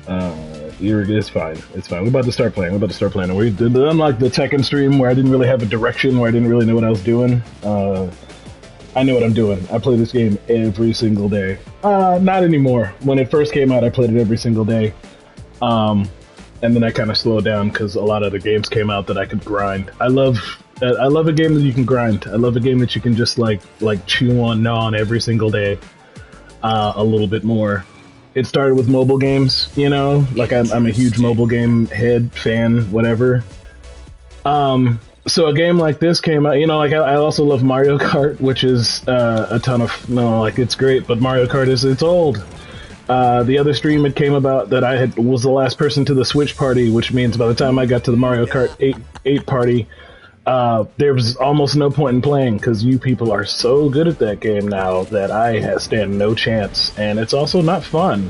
It's fine. It's fine. We're about to start playing. We're about to start playing. We did, unlike the Tekken stream where I didn't really have a direction, where I didn't really know what I was doing. I know what I'm doing. I play this game every single day. Not anymore. When it first came out, I played it every single day. And then I kind of slowed down because a lot of the games came out that I could grind. I love a game that you can grind. I love a game that you can just like chew on, gnaw on every single day, a little bit more. It started with mobile games, you know, like I'm a huge mobile game head, fan, whatever. So a game like this came out, you know, like I also love Mario Kart, which is a ton of, no, like it's great, but Mario Kart it's old. The other stream it came about that was the last person to the Switch party, which means by the time I got to the Mario Kart 8 party, there was almost no point in playing because you people are so good at that game now that I stand no chance. And it's also not fun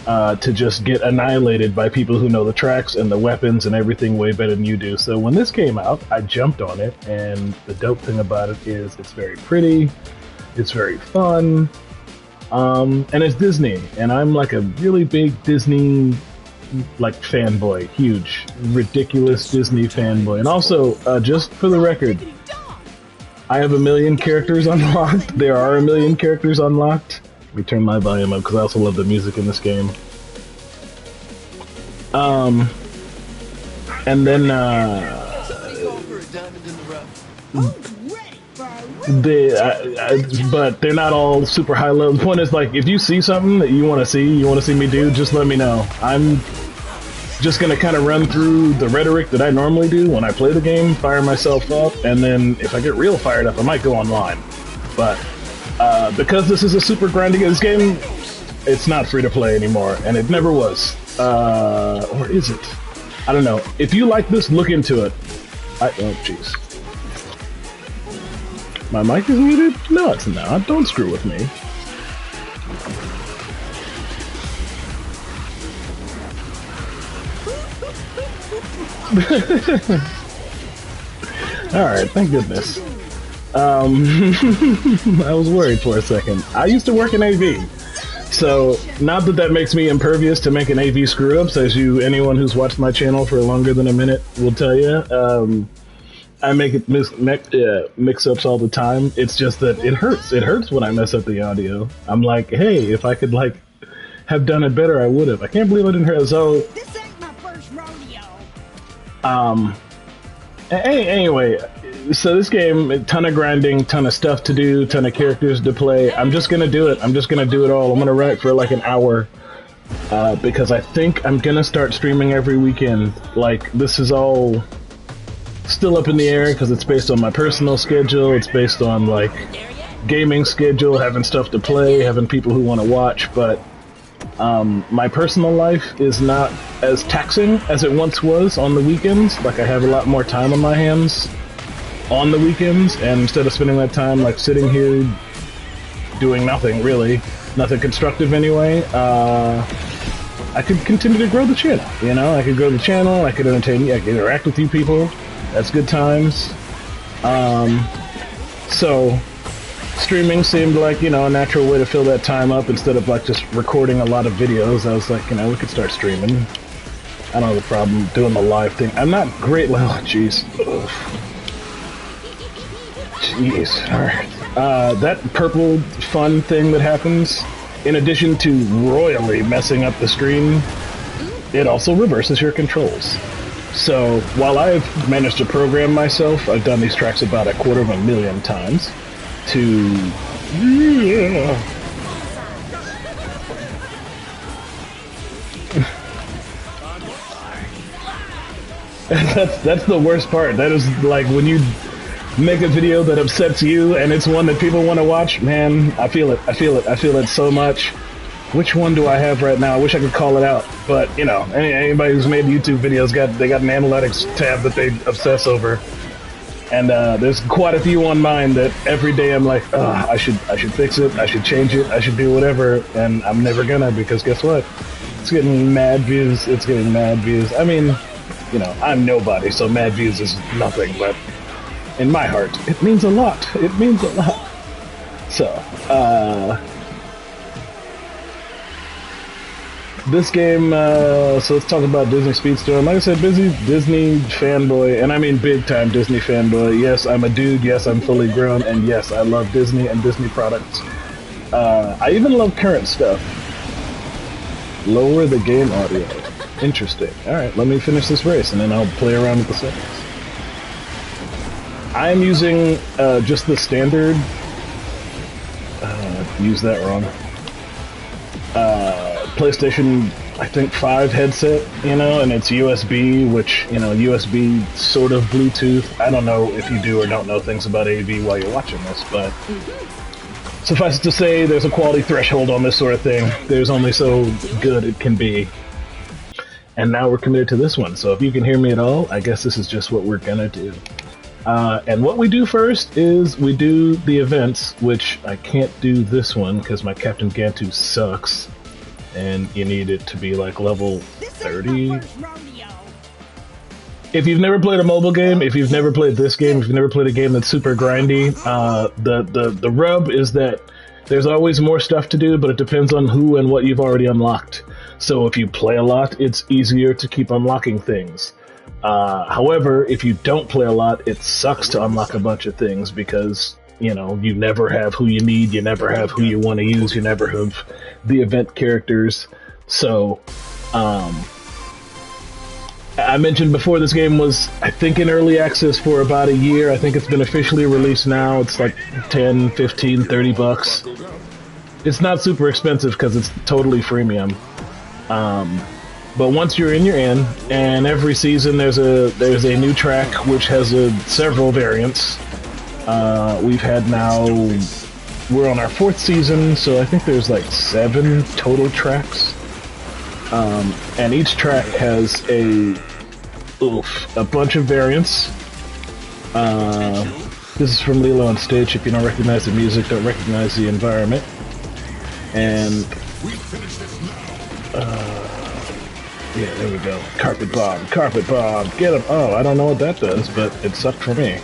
to just get annihilated by people who know the tracks and the weapons and everything way better than you do. So when this came out, I jumped on it, and the dope thing about it is it's very pretty, it's very fun, and it's Disney, and I'm like a really big Disney like fanboy, huge, ridiculous Disney fanboy. And also, just for the record, I have 1 million characters unlocked. There are 1 million characters unlocked. Let me turn my volume up because I also love the music in this game. And then but they're not all super high level. The point is, like, if you see something that you want to see me do, just let me know. I'm just gonna kind of run through the rhetoric that I normally do when I play the game, fire myself up, and then if I get real fired up, I might go online. But because this is a super grinding game, it's not free to play anymore, and it never was. Or is it? I don't know. If you like this, look into it. Oh, jeez. My mic is muted? No, it's not. Don't screw with me. Alright, thank goodness. I was worried for a second. I used to work in AV. So, not that makes me impervious to making AV screw-ups, as anyone who's watched my channel for longer than a minute will tell you. I make it mix-ups all the time. It's just that it hurts. It hurts when I mess up the audio. I'm like, hey, if I could, like, have done it better, I would have. I can't believe I didn't hear it. So, this ain't my first rodeo. Anyway, so this game, a ton of grinding, ton of stuff to do, ton of characters to play. I'm just gonna do it. I'm just gonna do it all. I'm gonna write for like an hour, because I think I'm gonna start streaming every weekend. Like, this is all still up in the air because it's based on my personal schedule. It's based on, like, gaming schedule, having stuff to play, having people who want to watch, but my personal life is not as taxing as it once was on the weekends. Like, I have a lot more time on my hands on the weekends, and instead of spending that time, like, sitting here doing nothing, really, nothing constructive anyway, I could continue to grow the channel, you know? I could grow the channel, I could entertain you, I could interact with you people. That's good times. So streaming seemed like, you know, a natural way to fill that time up instead of, like, just recording a lot of videos. I was like, you know, we could start streaming. I don't have a problem doing the live thing. I'm not great. Oh, jeez. Jeez. Alright. That purple fun thing that happens, in addition to royally messing up the screen, it also reverses your controls. So, while I've managed to program myself, I've done these tracks about 250,000 times, to... That's the worst part. That is, like, when you make a video that upsets you, and it's one that people want to watch, man, I feel it. I feel it. I feel it so much. Which one do I have right now? I wish I could call it out, but, you know, anybody who's made YouTube videos, they got an analytics tab that they obsess over, and there's quite a few on mine that every day I'm like, I should fix it, I should change it, I should do whatever, and I'm never gonna, because guess what? It's getting mad views. It's getting mad views. I mean, you know, I'm nobody, so mad views is nothing, but in my heart, it means a lot. It means a lot. So, This game, so let's talk about Disney Speedstorm. Like I said, busy Disney fanboy, and I mean big time Disney fanboy. Yes, I'm a dude. Yes, I'm fully grown, and yes, I love Disney and Disney products. I even love current stuff. Lower the game audio. Interesting. Alright, let me finish this race, and then I'll play around with the settings. I'm using just the standard... use that wrong. PlayStation, I think, 5 headset, you know, and it's USB, which, you know, USB sort of Bluetooth. I don't know if you do or don't know things about AV while you're watching this, but suffice it to say, there's a quality threshold on this sort of thing. There's only so good it can be. And now we're committed to this one, so if you can hear me at all, I guess this is just what we're gonna do. And what we do first is we do the events, which I can't do this one because my Captain Gantu sucks. And you need it to be like level 30. If you've never played a mobile game, if you've never played this game, if you've never played a game that's super grindy, the rub is that there's always more stuff to do, but it depends on who and what you've already unlocked. So if you play a lot, it's easier to keep unlocking things. However, if you don't play a lot, it sucks to unlock a bunch of things because, you know, you never have who you need, you never have who you want to use, you never have the event characters. So, I mentioned before this game was, I think, in early access for about a year. I think it's been officially released now. It's like 10, 15, 30 bucks. It's not super expensive because it's totally freemium. But once you're in, and every season there's a new track which has several variants. We've had now, we're on our 4th season, so I think there's like 7 total tracks. And each track has a bunch of variants. This is from Lilo and Stitch. If you don't recognize the music, don't recognize the environment. And yeah, there we go. Carpet bomb, get him. Oh, I don't know what that does, but it sucked for me.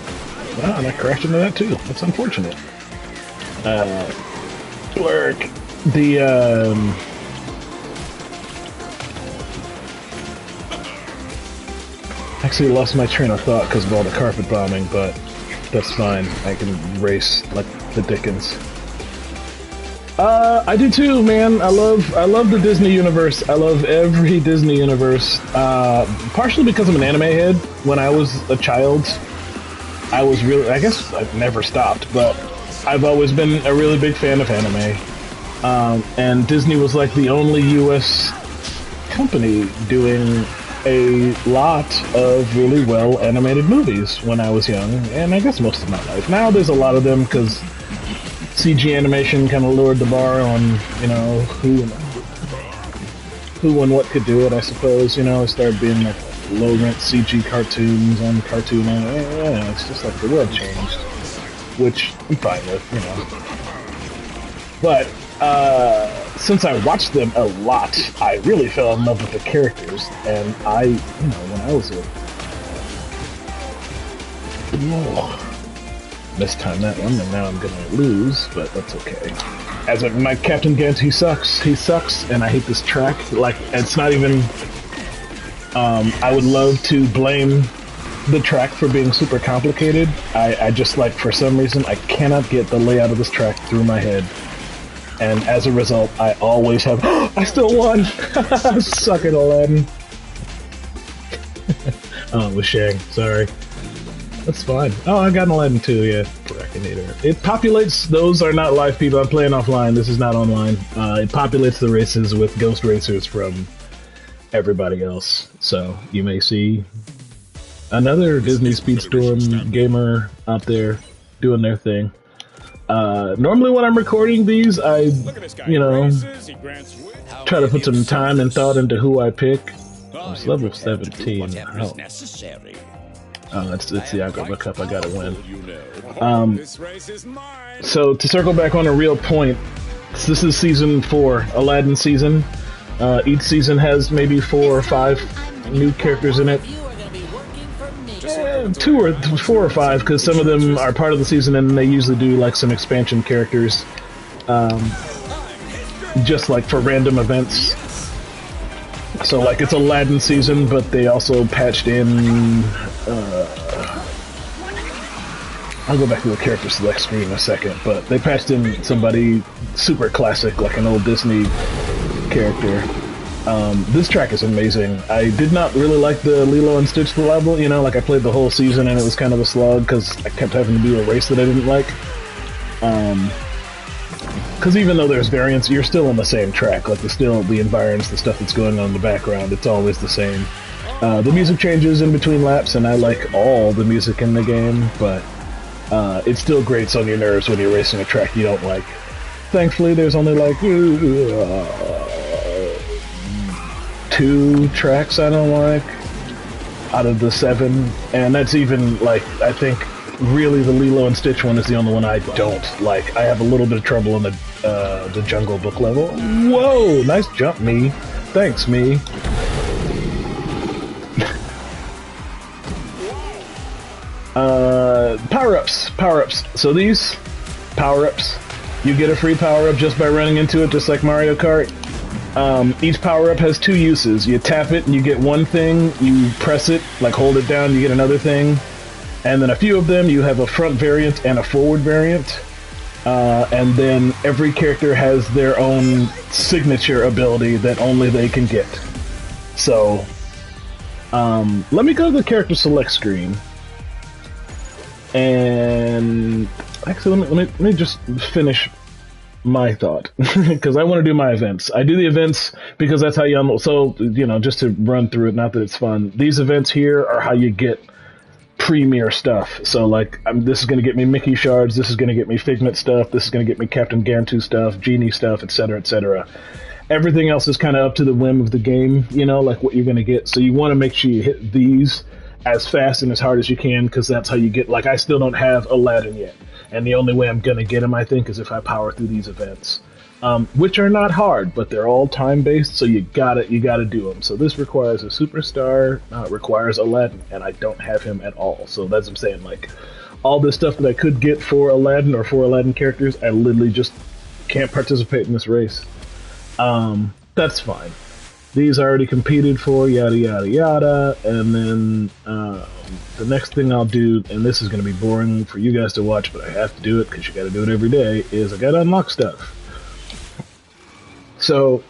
Wow, and I crashed into that too. That's unfortunate. Blurk. Actually lost my train of thought because of all the carpet bombing, but that's fine. I can race like the Dickens. I do too, man. I love the Disney universe. I love every Disney universe. Partially because I'm an anime head. When I was a child, I was really, I guess I've never stopped, but I've always been a really big fan of anime. And Disney was like the only US company doing a lot of really well animated movies when I was young, and I guess most of my life. Now there's a lot of them because CG animation kind of lowered the bar on, you know, who and what could do it, I suppose. You know, it started being like low-rent CG cartoons on Cartoon. Yeah, it's just like the world changed, which I'm fine with, you know. But since I watched them a lot, I really fell in love with the characters, and when I was mistimed that one, and now I'm gonna lose, but that's okay. As my Captain Gant, he sucks, and I hate this track. Like, it's not even, I would love to blame the track for being super complicated. I just, like, for some reason, I cannot get the layout of this track through my head. And as a result, I always have, I still won! Suck it, Aladdin. Oh, it was Shang, sorry. That's fine. Oh, I got an Aladdin too, yeah. Brackinator. It populates, those are not live people, I'm playing offline, this is not online. It populates the races with ghost racers from everybody else. So, you may see another Disney Speedstorm gamer out there doing their thing. Normally when I'm recording these, I, you know, try to put some time and thought into who I pick. It's level 17. Oh, it's the Agrabah Cup, I gotta win. So, to circle back on a real point, this is Season 4, Aladdin season. Each season has maybe 4 or 5 new characters in it. 2 or 4 or 5, because some of them are part of the season and they usually do like some expansion characters. Just like for random events. So like it's Aladdin season, but they also patched in. I'll go back to the character select screen in a second, but they patched in somebody super classic, like an old Disney character. This track is amazing. I did not really like the Lilo and Stitch level, you know, like I played the whole season and it was kind of a slog because I kept having to do a race that I didn't like. Because even though there's variants, you're still on the same track. Like, the environs, the stuff that's going on in the background, it's always the same. The music changes in between laps, and I like all the music in the game, but it still grates on your nerves when you're racing a track you don't like. Thankfully, there's only like 2 tracks I don't like out of the 7, and that's even like, I think really the Lilo and Stitch one is the only one I don't like. I have a little bit of trouble on the Jungle Book level. Whoa, nice jump, me. Thanks, me. Power-ups. So these power-ups, you get a free power-up just by running into it, just like Mario Kart. Each power-up has 2 uses. You tap it and you get one thing, you press it, like hold it down, you get another thing. And then a few of them, you have a front variant and a forward variant. And then every character has their own signature ability that only they can get. So, let me go to the character select screen. And actually, let me just finish my thought, because I want to do my events. I do the events because that's how you unlock. So, you know, just to run through it, not that it's fun. These events here are how you get premier stuff. So, like, this is going to get me Mickey shards, this is going to get me Figment stuff, this is going to get me Captain Gantu stuff, Genie stuff, etc., etc. Everything else is kind of up to the whim of the game, you know, like what you're going to get. So you want to make sure you hit these as fast and as hard as you can, because that's how you get, like, I still don't have Aladdin yet. And the only way I'm going to get him, I think, is if I power through these events. Which are not hard, but they're all time-based, so you gotta do them. So this requires a superstar, requires Aladdin, and I don't have him at all. So that's what I'm saying, like, all this stuff that I could get for Aladdin or for Aladdin characters, I literally just can't participate in this race. That's fine. These I already competed for, yada yada yada, and then the next thing I'll do, and this is going to be boring for you guys to watch, but I have to do it because you got to do it every day, is I got to unlock stuff. So,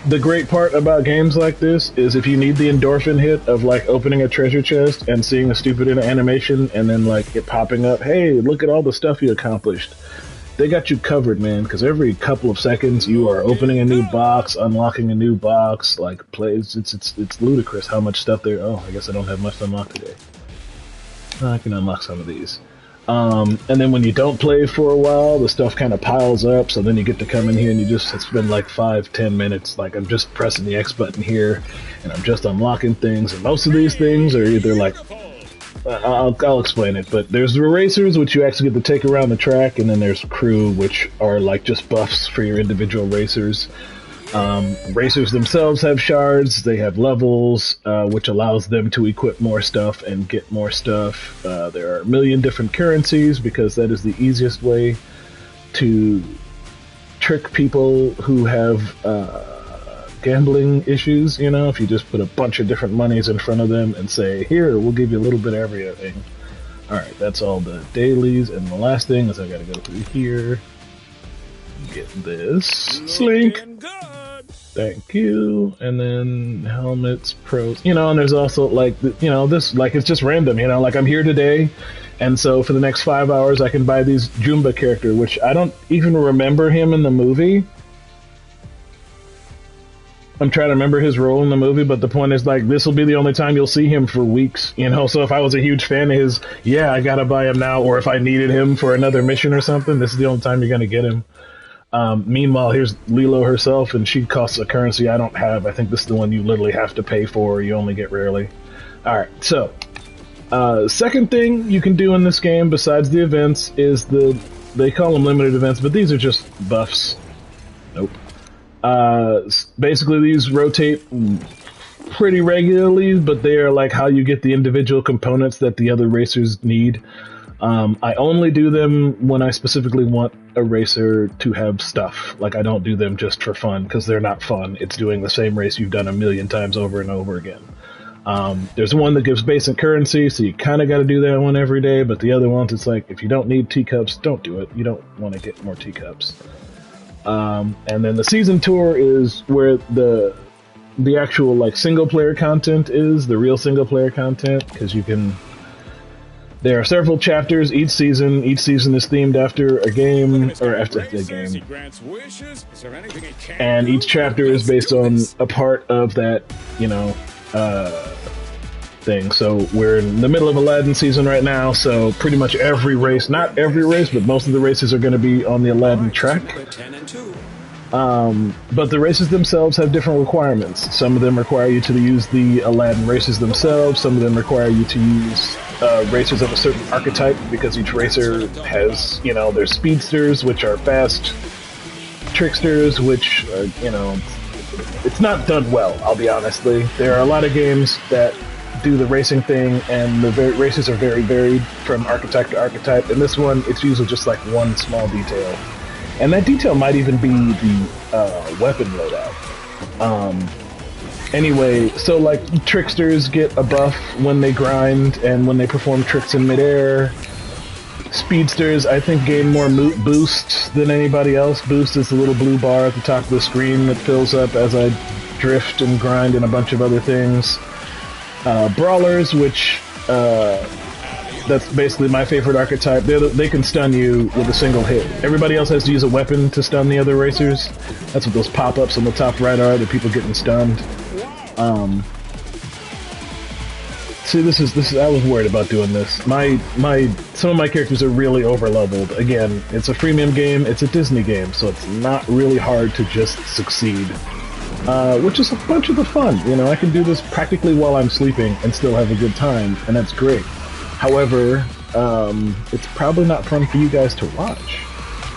the great part about games like this is if you need the endorphin hit of, like, opening a treasure chest and seeing a stupid animation and then, like, it popping up, hey, look at all the stuff you accomplished. They got you covered, man, because every couple of seconds you are opening a new box, unlocking a new box, like, it's ludicrous how much stuff there. Oh, I guess I don't have much to unlock today. I can unlock some of these. And then when you don't play for a while, the stuff kind of piles up, so then you get to come in here and you just spend like 5-10 minutes, like I'm just pressing the X button here, and I'm just unlocking things, and most of these things are either like, I'll explain it, but there's the racers, which you actually get to take around the track, and then there's crew, which are like just buffs for your individual racers. Racers themselves have shards, they have levels, which allows them to equip more stuff and get more stuff. There are a million different currencies, because that is the easiest way to trick people who have gambling issues, you know, if you just put a bunch of different monies in front of them and say, here, we'll give you a little bit of everything. Alright, that's all the dailies, and the last thing is I gotta go through here, get this, Slink. Thank you. And then helmets, pros, you know, and there's also like, you know, this, like, it's just random, you know, like I'm here today, and so for the next 5 hours I can buy these Jumba character, which I don't even remember him in the movie. I'm trying to remember his role in the movie, but the point is, like, this will be the only time you'll see him for weeks, you know, so if I was a huge fan of his, yeah, I gotta buy him now, or if I needed him for another mission or something, this is the only time you're gonna get him. Meanwhile, here's Lilo herself, and she costs a currency I don't have. I think this is the one you literally have to pay for, or you only get rarely. Alright, so, second thing you can do in this game, besides the events, is they call them limited events, but these are just buffs. Nope. Basically these rotate pretty regularly, but they are like how you get the individual components that the other racers need. I only do them when I specifically want a racer to have stuff. Like, I don't do them just for fun, because they're not fun. It's doing the same race you've done a million times over and over again. There's one that gives basic currency, so you kind of got to do that one every day, but the other ones, it's like, if you don't need teacups, don't do it. You don't want to get more teacups. And then the season tour is where the actual, like, single-player content is, the real single-player content, because you can... There are several chapters each season. Each season is themed after a game, or after a game. And each chapter is based on a part of that, you know, thing. So we're in the middle of Aladdin season right now, so pretty much every race, not every race, but most of the races are going to be on the Aladdin track. But the races themselves have different requirements. Some of them require you to use the Aladdin races themselves. Some of them require you to use racers of a certain archetype, because each racer has, you know, there's speedsters, which are fast, tricksters, which are, you know, it's not done well, I'll be honestly. There are a lot of games that do the racing thing, and the races are very varied from archetype to archetype. In this one, it's usually just like one small detail. And that detail might even be the weapon loadout. Anyway, so like tricksters get a buff when they grind and when they perform tricks in midair. Speedsters, I think, gain more boost than anybody else. Boost is the little blue bar at the top of the screen that fills up as I drift and grind and a bunch of other things. Brawlers, which that's basically my favorite archetype. They can stun you with a single hit. Everybody else has to use a weapon to stun the other racers. That's what those pop-ups on the top right are, the people getting stunned. See, this is. I was worried about doing this. Some of my characters are really over-leveled. Again, it's a freemium game, it's a Disney game, so it's not really hard to just succeed. Which is a bunch of the fun. You know, I can do this practically while I'm sleeping and still have a good time, and that's great. However, it's probably not fun for you guys to watch.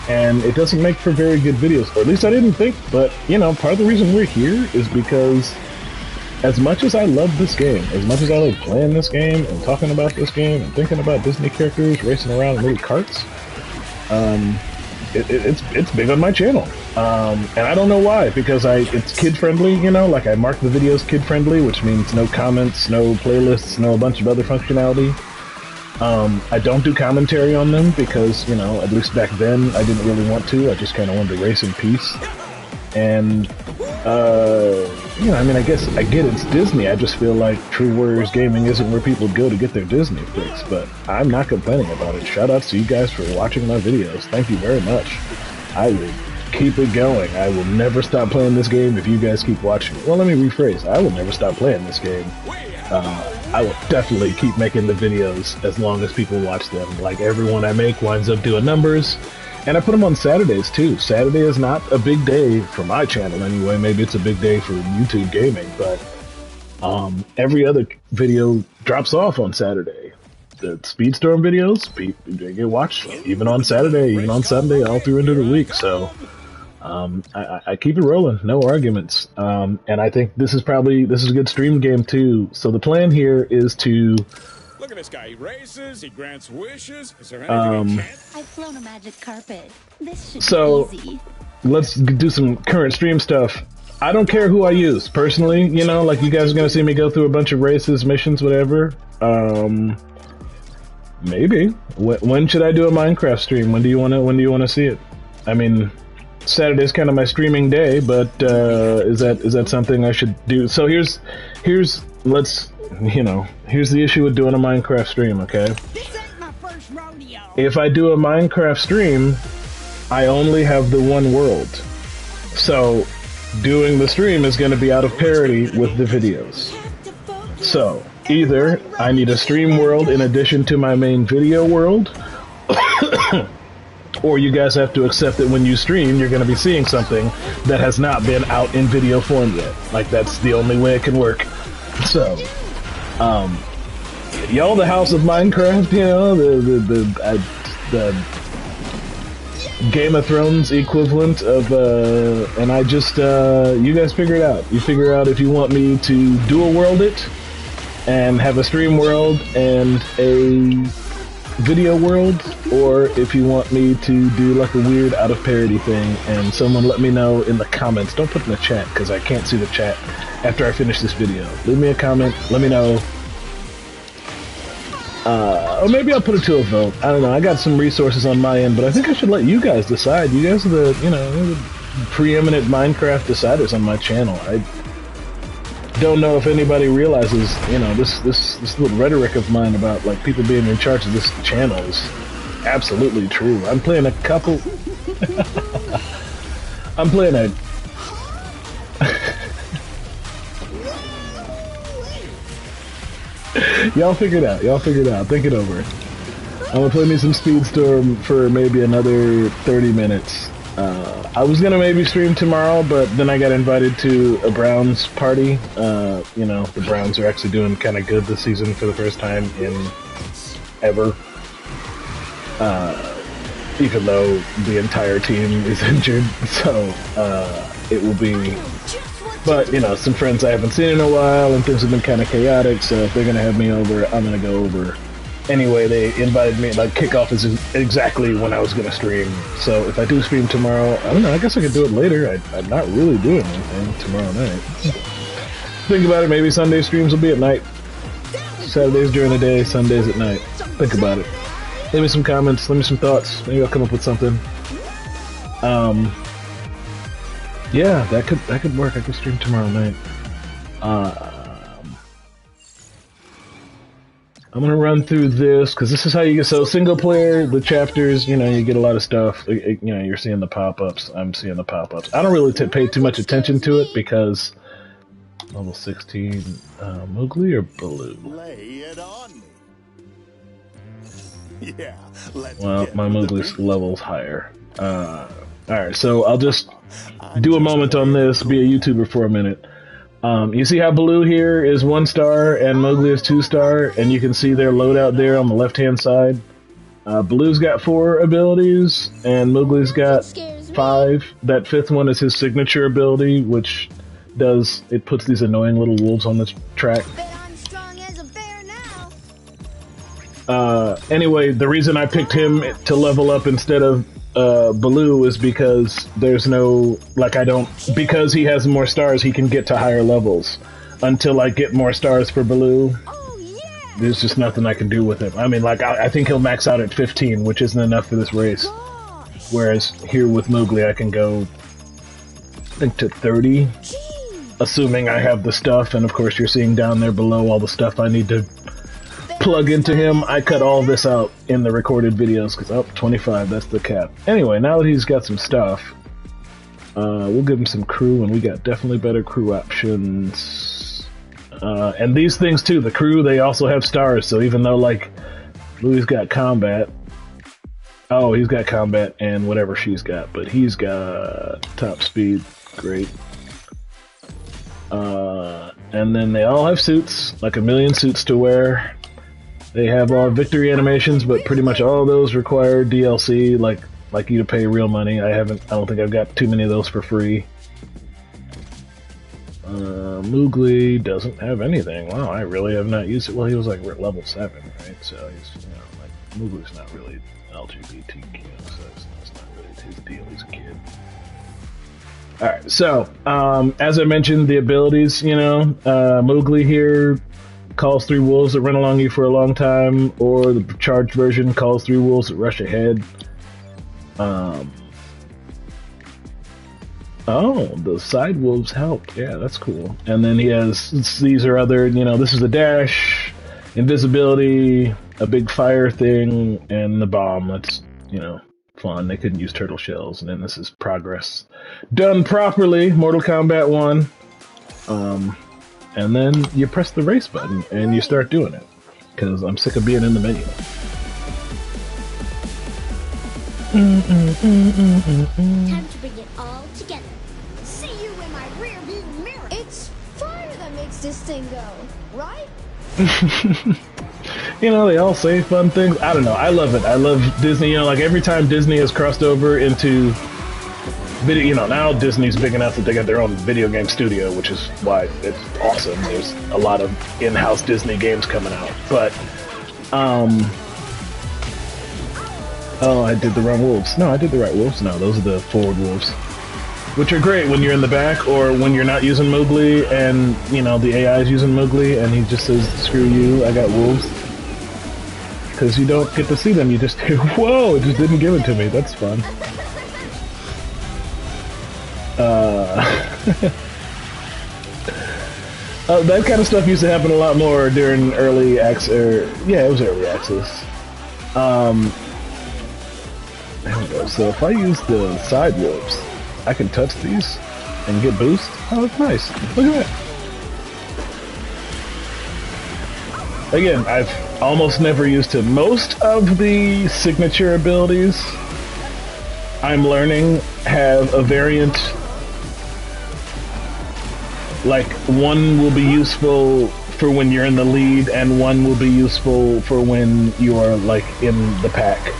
And it doesn't make for very good videos, or at least I didn't think, but, you know, part of the reason we're here is because as much as I love this game, as much as I like playing this game and talking about this game and thinking about Disney characters racing around in little carts, it's big on my channel. And I don't know why, because it's kid-friendly, you know, like I mark the videos kid-friendly, which means no comments, no playlists, no a bunch of other functionality. I don't do commentary on them because, you know, at least back then I didn't really want to. I just kind of wanted to race in peace. And, you know, I mean, I guess I get it's Disney. I just feel like True Warriors Gaming isn't where people go to get their Disney fix, but I'm not complaining about it. Shout outs to you guys for watching my videos. Thank you very much. I will keep it going. I will never stop playing this game if you guys keep watching. Well, let me rephrase. I will never stop playing this game. I will definitely keep making the videos as long as people watch them. Like, every one I make winds up doing numbers. And I put them on Saturdays, too. Saturday is not a big day for my channel, anyway. Maybe it's a big day for YouTube gaming, but every other video drops off on Saturday. The Speedstorm videos, they get watched even on Saturday, even on Sunday, all through into the week. So I keep it rolling, no arguments. And I think this is a good stream game, too. So the plan here is to... Look at this guy. He races. He grants wishes. Is there anything I've flown a magic carpet. This should be easy. Let's do some current stream stuff. I don't care who I use, personally. You know, like, you guys are gonna see me go through a bunch of races, missions, whatever. Maybe. When should I do a Minecraft stream? When do you wanna see it? I mean, Saturday's kind of my streaming day, but is that something I should do? So here's the issue with doing a Minecraft stream, okay? This ain't my first rodeo. If I do a Minecraft stream, I only have the one world. So, doing the stream is going to be out of parity with the videos. So, either I need a stream world in addition to my main video world, or you guys have to accept that when you stream, you're going to be seeing something that has not been out in video form yet. Like, that's the only way it can work. So... y'all, the House of Minecraft, you know, the Game of Thrones equivalent of, and I just, you guys figure it out. You figure out if you want me to dual world it, and have a stream world and a video world, or if you want me to do like a weird out of parody thing, and someone let me know in the comments. Don't put it in the chat, because I can't see the chat after I finish this video. Leave me a comment, let me know. Or maybe I'll put it to a vote. I don't know, I got some resources on my end, but I think I should let you guys decide. You guys are the, you know, the preeminent Minecraft deciders on my channel. I don't know if anybody realizes, you know, this little rhetoric of mine about like people being in charge of this channel is absolutely true. I'm playing a couple. I'm playing a. Y'all figure it out. Y'all figure it out. Think it over. I'm gonna play me some Speedstorm for maybe another 30 minutes. I was gonna maybe stream tomorrow, but then I got invited to a Browns party. You know, the Browns are actually doing kind of good this season for the first time in ever. Even though the entire team is injured, so it will be. But you know, some friends I haven't seen in a while, and things have been kind of chaotic. So if they're gonna have me over, I'm gonna go over. Anyway, they invited me, like, kickoff is exactly when I was going to stream. So if I do stream tomorrow, I don't know, I guess I could do it later. I'm not really doing anything tomorrow night. Think about it, maybe Sunday streams will be at night. Saturdays during the day, Sundays at night. Think about it. Leave me some comments, leave me some thoughts. Maybe I'll come up with something. Yeah, that could work. I could stream tomorrow night. I'm gonna run through this because this is how you get. So single player, the chapters, you know, you get a lot of stuff. You know, you're seeing the pop-ups. I'm seeing the pop-ups. I don't really pay too much attention to it because level 16, Mowgli or Baloo? Lay it on me. Yeah. Well, my Mowgli's level's higher. All right, so I'll just do a moment on this. Be a YouTuber for a minute. You see how Baloo here is 1 star and Mowgli is 2 star, and you can see their loadout there on the left-hand side. Baloo's got 4 abilities, and Mowgli's got 5. That 5th one is his signature ability, which puts these annoying little wolves on the track. Anyway, the reason I picked him to level up instead of Baloo is because there's no, like, because he has more stars, he can get to higher levels. Until I get more stars for Baloo, there's just nothing I can do with him. I mean, like, I think he'll max out at 15, which isn't enough for this race. Whereas here with Mowgli, I can go, I think, to 30, assuming I have the stuff, and of course you're seeing down there below all the stuff I need to plug into him. I cut all this out in the recorded videos because 25, that's the cap. Anyway, now that he's got some stuff, we'll give him some crew, and we got definitely better crew options. And these things too, the crew, they also have stars, so even though, like, Louie's got combat, he's got combat and whatever she's got, but he's got top speed, great. And then they all have suits, like a million suits to wear. They have all victory animations, but pretty much all of those require DLC, like you to pay real money. I don't think I've got too many of those for free. Mowgli doesn't have anything. Wow, I really have not used it. Well, he was like level 7, right? So he's, you know, like, Mowgli's not really LGBTQ, so it's not really his deal. He's a kid. Alright, so, as I mentioned, the abilities, you know, Mowgli here calls 3 wolves that run along you for a long time, or the charged version calls 3 wolves that rush ahead. The side wolves help. Yeah, that's cool. And then he has, these are other, you know, this is a dash, invisibility, a big fire thing, and the bomb. That's, you know, fun. They couldn't use turtle shells. And then this is progress done properly, Mortal Kombat 1. And then you press the race button and you start doing it. Because I'm sick of being in the menu. Time to bring it all together. See you in my rear view mirror. It's fire that makes this thing go, right? You know, they all say fun things. I don't know. I love it. I love Disney. You know, like every time Disney has crossed over into video, you know, now Disney's big enough that they got their own video game studio, which is why it's awesome. There's a lot of in-house Disney games coming out. But Oh, I did the wrong wolves. No, I did the right wolves. No, those are the forward wolves. Which are great when you're in the back or when you're not using Mowgli and, you know, the AI is using Mowgli and he just says, screw you, I got wolves. Because you don't get to see them, you just hear, whoa, it just didn't give it to me. That's fun. That kind of stuff used to happen a lot more during early access, yeah, it was early access. There we go. So if I use the side wolves, I can touch these and get boost. Oh, that's nice. Look at that. Again, I've almost never used to most of the signature abilities I'm learning have a variant. Like, one will be useful for when you're in the lead, and one will be useful for when you are, like, in the pack.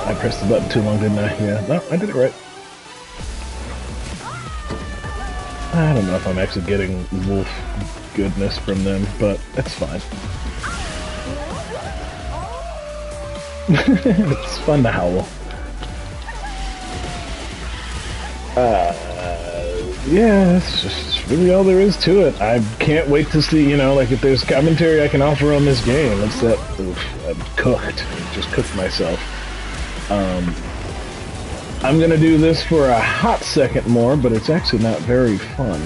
I pressed the button too long, didn't I? Yeah, no, I did it right. I don't know if I'm actually getting wolf goodness from them, but that's fine. It's fun to howl. Yeah, that's just really all there is to it. I can't wait to see, you know, like if there's commentary I can offer on this game. It's that, oof, I'm cooked. Just cooked myself. I'm gonna do this for a hot second more, but it's actually not very fun.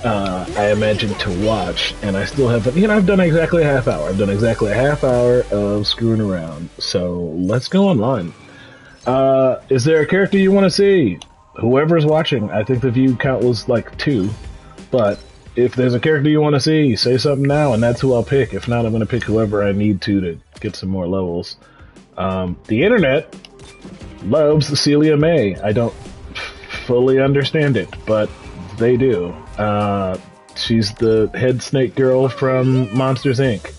I imagine to watch, and I still haven't, you know, I've done exactly a half hour. I've done exactly a half hour of screwing around. So let's go online. Is there a character you want to see? Whoever's watching, I think the view count was like 2, but if there's a character you want to see, say something now, and that's who I'll pick. If not, I'm going to pick whoever I need to get some more levels. The internet loves Celia May. I don't fully understand it, but they do. She's the head snake girl from Monsters Inc.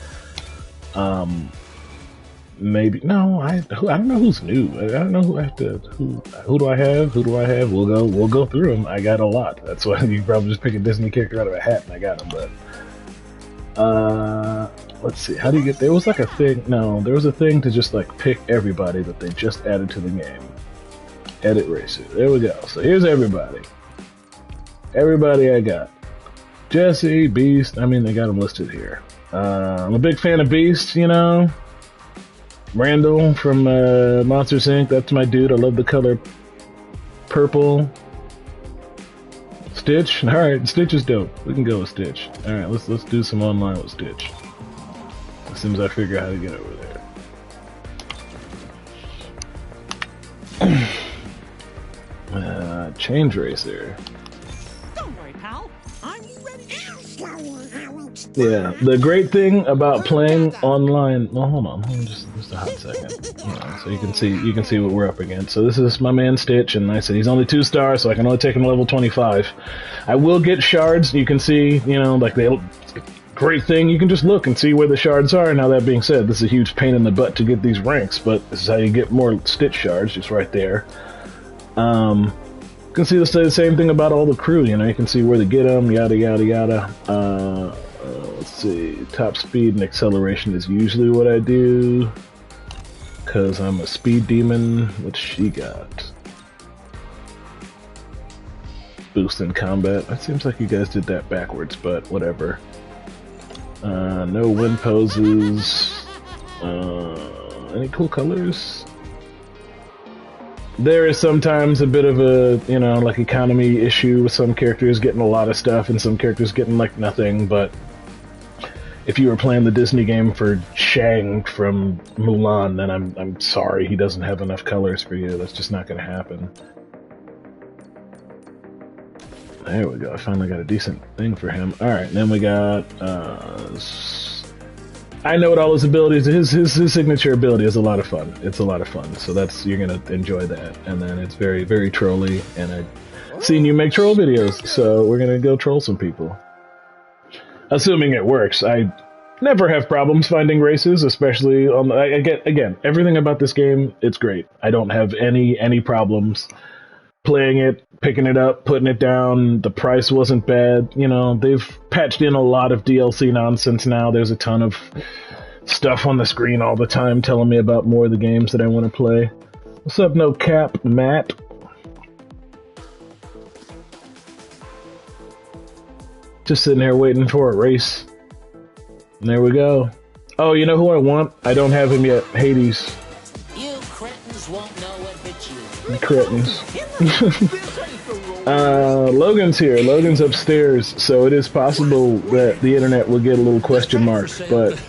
Maybe no, I don't know who's new. I don't know who I have to. Who do I have? Who do I have? We'll go through them. I got a lot. That's why you probably just pick a Disney character out of a hat and I got them. But let's see. How do you get? There was like a thing. No, there was a thing to just like pick everybody that they just added to the game. Edit racer. There we go. So here's everybody. Everybody I got. Jesse, Beast. I mean, they got them listed here. I'm a big fan of Beast. You know. Randall from Monsters Inc. That's my dude. I love the color purple. Stitch. All right, Stitch is dope. We can go with Stitch. All right, let's do some online with Stitch. As soon as I figure out how to get over there. Change Racer. Don't worry, pal. I'm ready. Yeah, the great thing about playing online. Well, hold on, just a hot second. So you can see what we're up against. So this is my man Stitch, and I said he's only 2 stars, so I can only take him to level 25. I will get shards. You can see, you know, like the great thing. You can just look and see where the shards are. Now that being said, this is a huge pain in the butt to get these ranks, but this is how you get more Stitch shards, just right there. You can see the same thing about all the crew. You know, you can see where to get them. Yada yada yada. Let's see, top speed and acceleration is usually what I do, because I'm a speed demon. What she got? Boost in combat. It seems like you guys did that backwards, but whatever. No wind poses. Any cool colors? There is sometimes a bit of a, you know, like economy issue with some characters getting a lot of stuff and some characters getting like nothing, but if you were playing the Disney game for Shang from Mulan, then I'm sorry, he doesn't have enough colors for you. That's just not going to happen. There we go. I finally got a decent thing for him. Alright, then we got... I know what all his abilities... His signature ability is a lot of fun. It's a lot of fun, so that's... You're going to enjoy that. And then it's very, very trolly, and I've seen you make troll videos, so we're going to go troll some people. Assuming it works. I never have problems finding races, especially on the... Again, everything about this game, it's great. I don't have any problems. playing it, picking it up, putting it down. The price wasn't bad. You know, they've patched in a lot of DLC nonsense now. There's a ton of stuff on the screen all the time telling me about more of the games that I want to play. What's up, No Cap, Matt? Just sitting here waiting for a race. And there we go. Oh, you know who I want? I don't have him yet. Hades. You cretins won't know what hit you. Cretins. Logan's here. Logan's upstairs, so it is possible that the internet will get a little question mark, but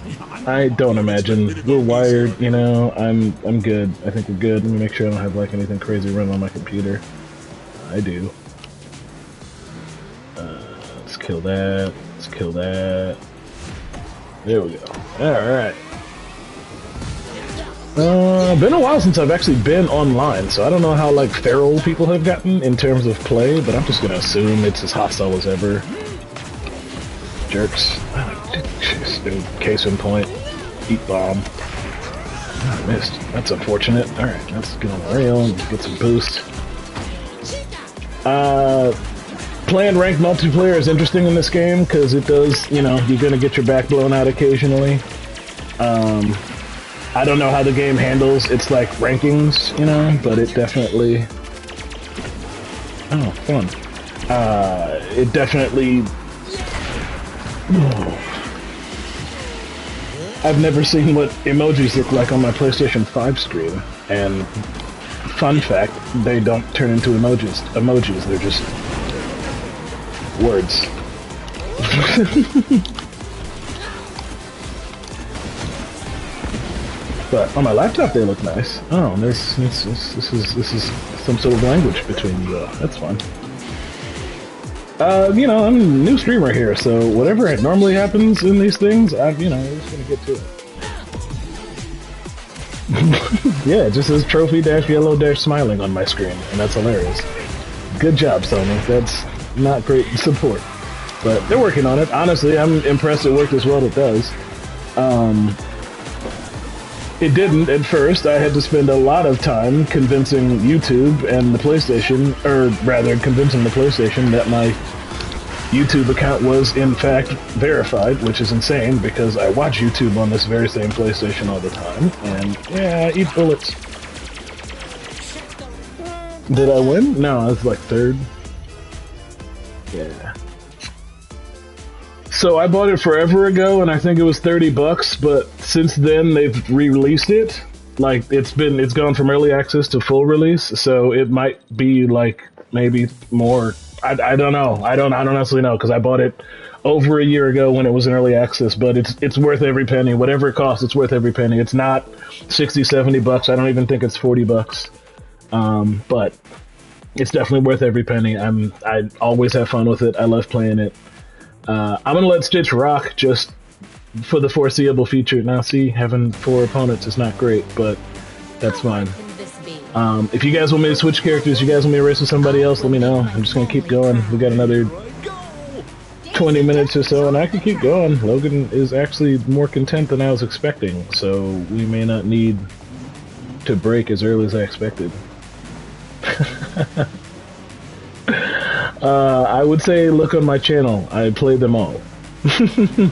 I don't imagine. We're wired, you know. I'm good. I think we're good. Let me make sure I don't have like anything crazy running on my computer. I do. Let's kill that. Let's kill that. There we go. Alright. Been a while since I've actually been online, so I don't know how like feral people have gotten in terms of play, but I'm just gonna assume it's as hostile as ever. Jerks. Case in point. Eat bomb. Oh, I missed. That's unfortunate. Alright, let's get on the rail and get some boost. Playing ranked multiplayer is interesting in this game because it does, you know, you're gonna get your back blown out occasionally. I don't know how the game handles its like rankings, you know, but it definitely. Oh, fun. It definitely. I've never seen what emojis look like on my PlayStation 5 screen, and fun fact, they don't turn into emojis, they're just words. But on my laptop they look nice. Oh, this is some sort of language between you all. That's fun. You know, I'm a new streamer here, so whatever normally happens in these things, I'm just gonna get to it. Yeah, it just says trophy-yellow-smiling on my screen, and that's hilarious. Good job, Sony. That's not great support, but they're working on it. Honestly, I'm impressed it worked as well as it does. It didn't at first. I had to spend a lot of time convincing YouTube and the PlayStation, or rather convincing the PlayStation that my YouTube account was in fact verified, which is insane because I watch YouTube on this very same PlayStation all the time, and yeah, I eat bullets. Did I win? No, I was like third. Yeah. So I bought it forever ago, and I think it was $30. But since then, they've re-released it. Like it's gone from early access to full release. So it might be like maybe more. I don't know. I don't honestly know because I bought it over a year ago when it was in early access. But it's worth every penny. Whatever it costs, it's worth every penny. It's not $60-$70. I don't even think it's $40. But it's definitely worth every penny. I always have fun with it. I love playing it. I'm gonna let Stitch rock just for the foreseeable future. Now, see, having 4 opponents is not great, but that's fine. If you guys want me to switch characters, you guys want me to race with somebody else, let me know. I'm just gonna keep going. We got another 20 minutes or so, and I can keep going. Logan is actually more content than I was expecting, so we may not need to break as early as I expected. I would say look on my channel. I play them all.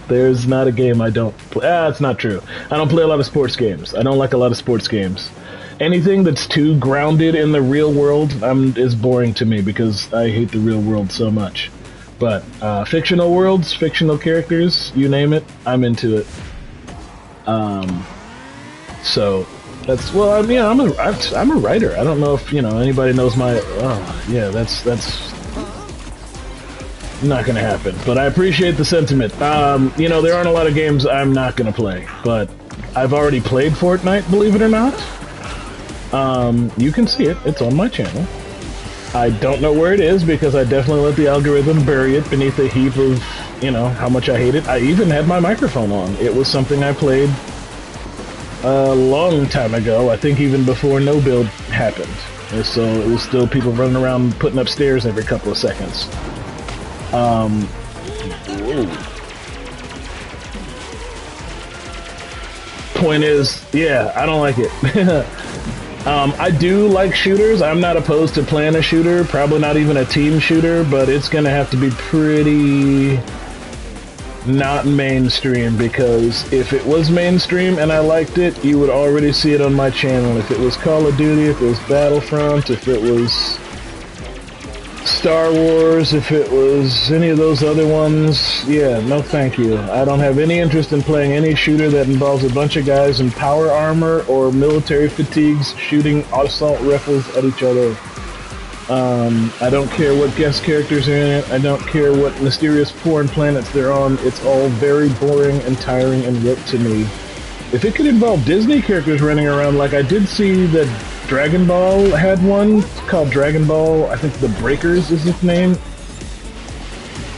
There's not a game I don't play. It's not true. I don't play a lot of sports games. I don't like a lot of sports games. Anything that's too grounded in the real world is boring to me because I hate the real world so much. But fictional worlds, fictional characters, you name it, I'm into it. So that's I'm a writer. I don't know if anybody knows my. Oh yeah, that's not gonna happen. But I appreciate the sentiment. There aren't a lot of games I'm not gonna play, but I've already played Fortnite, believe it or not. You can see it. It's on my channel. I don't know where it is because I definitely let the algorithm bury it beneath a heap of, how much I hate it. I even had my microphone on. It was something I played a long time ago. I think even before no build happened. And so it was still people running around putting up stairs every couple of seconds. Point is, yeah, I don't like it. I do like shooters. I'm not opposed to playing a shooter, probably not even a team shooter, but it's gonna have to be pretty not mainstream, because if it was mainstream and I liked it, you would already see it on my channel. If it was Call of Duty, if it was Battlefront, if it was Star Wars, if it was any of those other ones, yeah, no thank you. I don't have any interest in playing any shooter that involves a bunch of guys in power armor or military fatigues shooting assault rifles at each other. I don't care what guest characters are in it. I don't care what mysterious foreign planets they're on. It's all very boring and tiring and rote to me. If it could involve Disney characters running around, like I did see that Dragon Ball had one called Dragon Ball, I think The Breakers is its name.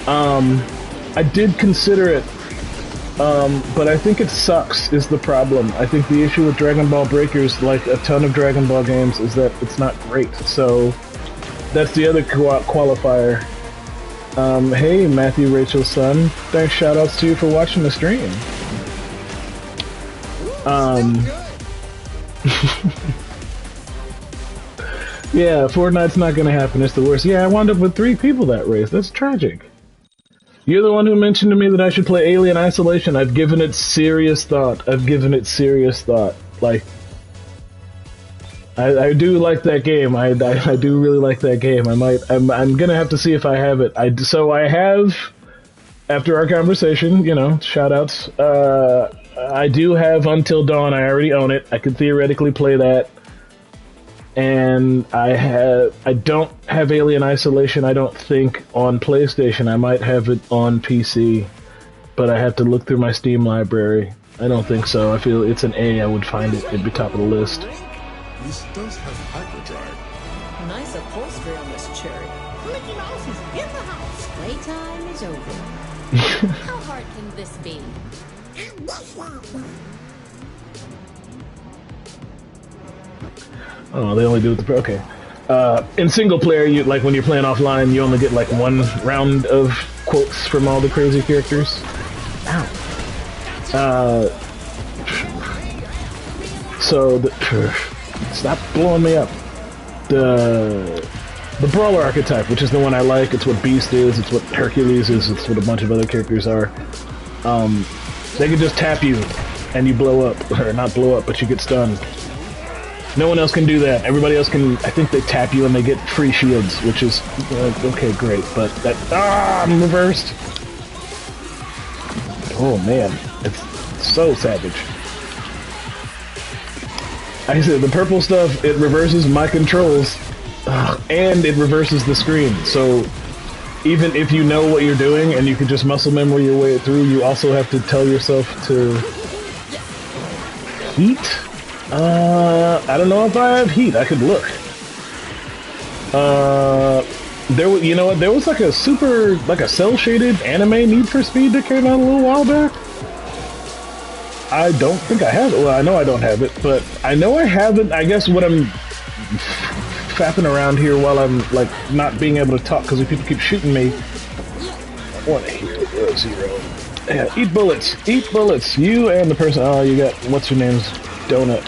I did consider it, but I think it sucks is the problem. I think the issue with Dragon Ball Breakers, like a ton of Dragon Ball games, is that it's not great. So that's the other qualifier. Hey, Matthew Rachel's son. Thanks, shoutouts to you for watching the stream. Yeah, Fortnite's not gonna happen. It's the worst. Yeah, I wound up with 3 people that race. That's tragic. You're the one who mentioned to me that I should play Alien Isolation. I've given it serious thought. Like, I do like that game. I do really like that game. I'm gonna have to see if I have it. So I have, after our conversation, you know, shoutouts. I do have Until Dawn. I already own it. I could theoretically play that. And I don't have Alien Isolation, I don't think, on PlayStation. I might have it on PC, but I have to look through my Steam library. I don't think so. I feel it's an A. I would find it. It'd be top of the list. This does have hyperdrive. Nice upholstery on this cherry. Mickey Mouse is in the house. Playtime is over. How hard can this be? Oh, they only do it okay. In single player, you like when you're playing offline, you only get like 1 round of quotes from all the crazy characters. Ow. Stop blowing me up. The brawler archetype, which is the one I like. It's what Beast is. It's what Hercules is. It's what a bunch of other characters are. They can just tap you, and you blow up, or not blow up, but you get stunned. No one else can do that. Everybody else can, I think they tap you and they get free shields, which is, okay, great, but that, I'm reversed. Oh man, it's so savage. I said, the purple stuff, it reverses my controls, and it reverses the screen, so even if you know what you're doing and you can just muscle memory your way through, you also have to tell yourself to heat? I don't know if I have heat. I could look. You know what? There was like a cel-shaded anime Need for Speed that came out a little while back. I don't think I have it. Well, I know I don't have it, but I know I have it. I guess what I'm fapping around here while I'm like not being able to talk because people keep shooting me. 1-800. Yeah, eat bullets. Eat bullets. You and the person. Oh, you got what's your name's donut.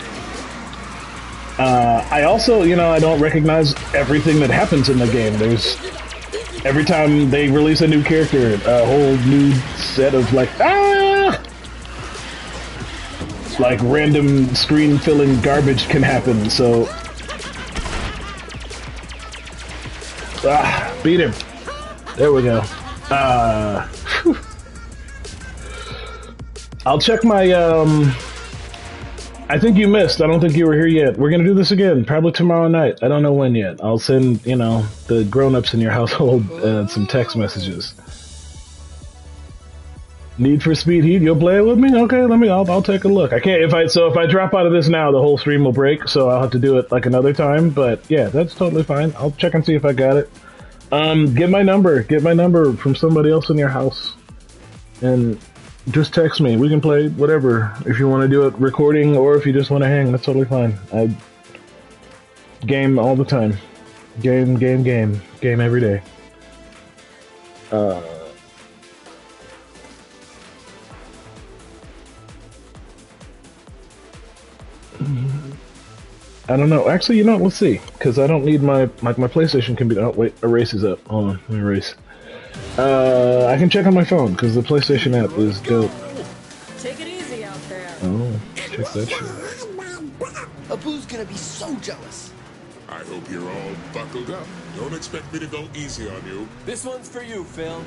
I also, you know, I don't recognize everything that happens in the game. There's every time they release a new character, a whole new set of like random screen filling garbage can happen. So beat him. There we go. I'll check my I think you missed. I don't think you were here yet. We're gonna do this again, probably tomorrow night. I don't know when yet. I'll send, you know, the grown-ups in your household some text messages. Need for Speed Heat? You'll play it with me? Okay, I'll take a look. I can't if I drop out of this now, the whole stream will break, so I'll have to do it like another time. But yeah, that's totally fine. I'll check and see if I got it. Get my number from somebody else in your house, and just text me. We can play whatever. If you want to do it recording or if you just want to hang, that's totally fine. I game all the time. Game every day. I don't know. Actually, you know what? Let's see. Because I don't need my PlayStation can be... Oh, wait. Erase is up. Hold on. Let me erase. I can check on my phone, because the PlayStation app is dope. Take it easy out there. Oh, check that shit. Abu's gonna be so jealous. I hope you're all buckled up. Don't expect me to go easy on you. This one's for you, Phil.